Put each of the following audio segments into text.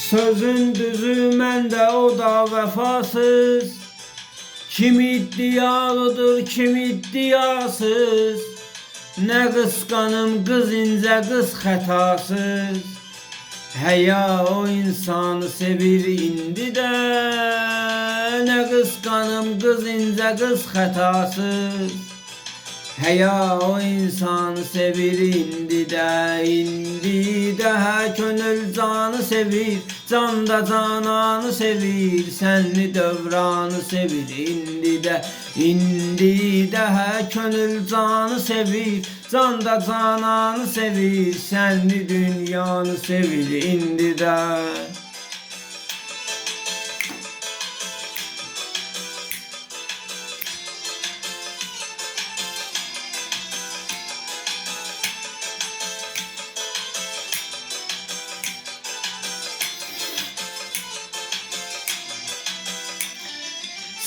Sözün düzü məndə, o da vəfasız. Kim iddialıdır, kim iddiasız. Nə qısqanım qız incə, qız xətasız. Həya o insanı sevir indi də. Nə qısqanım qız incə, qız xətasız. Həya o insanı sevir indi də hə könül canı sevir, can da cananı sevir, sənli dövranı sevir indi də hə könül canı sevir, can da cananı sevir, sənli dünyanı sevir indi də.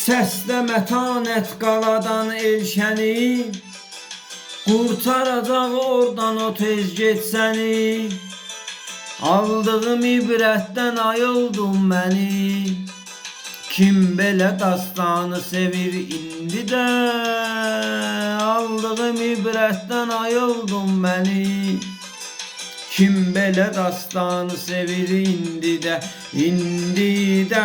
Səsdə mətanət qaladan elşəni, qurtaracaq oradan o tez getsəni. Aldığım ibrətdən ayıldum məni, kim belə dastanı sevir indi də. Aldığım ibrətdən ayıldum məni, kim belə dastanı sevir indi də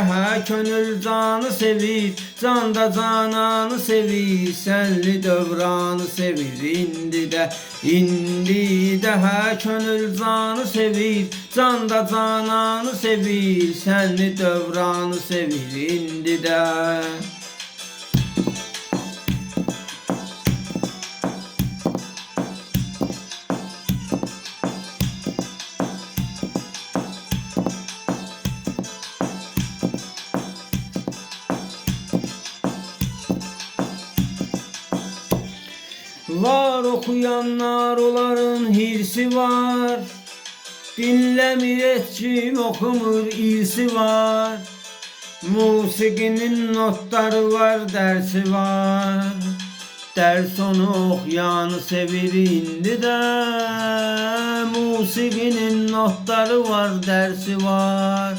hə könül canı sevir, can da cananı sevir, sənli dövranı sevir indi də hə könül canı sevir, can da cananı sevir, sənli dövranı sevir indi də. Var okuyanlar, onların hirsi var. Dinləmir etkim, oxumur irsi var. Musiqinin notları var, dərsi var. Dərs onu oxuyanı sevir indi də. Musiqinin notları var, dərsi var.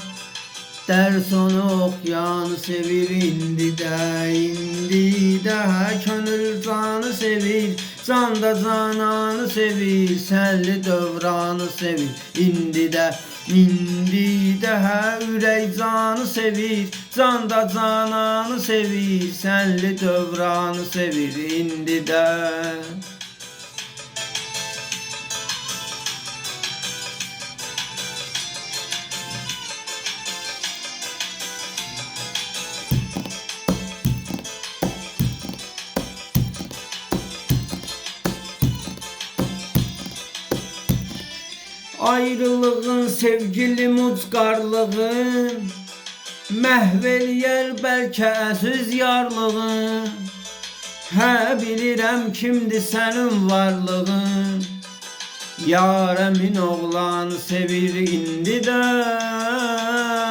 Dərs onu oxuyanı sevir indi də hə könül canı sevir, can da cananı sevir, sənli dövranı sevir indi də hə ürək canı sevir, can da cananı sevir, sənli dövranı sevir indi də. Ayrılığın, sevgilim ucqarlığın məhv eləyər bəlkə əziz yarlığın. Hə bilirəm kimdir sənin varlığın, yarəmin oğlanı sevir indi də.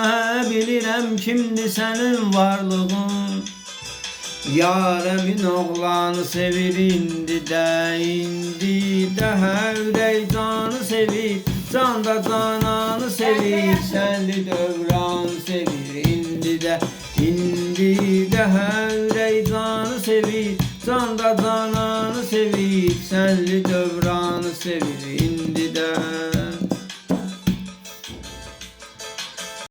Hə bilirəm kimdir sənin varlığın, yarəmin oğlanı sevir indi də hə ürək canı sevir, can da cananı sevir, sənli dövranı sevir indi də hə ürək canı sevir, can da cananı sevir, sənli dövranı sevir indi də.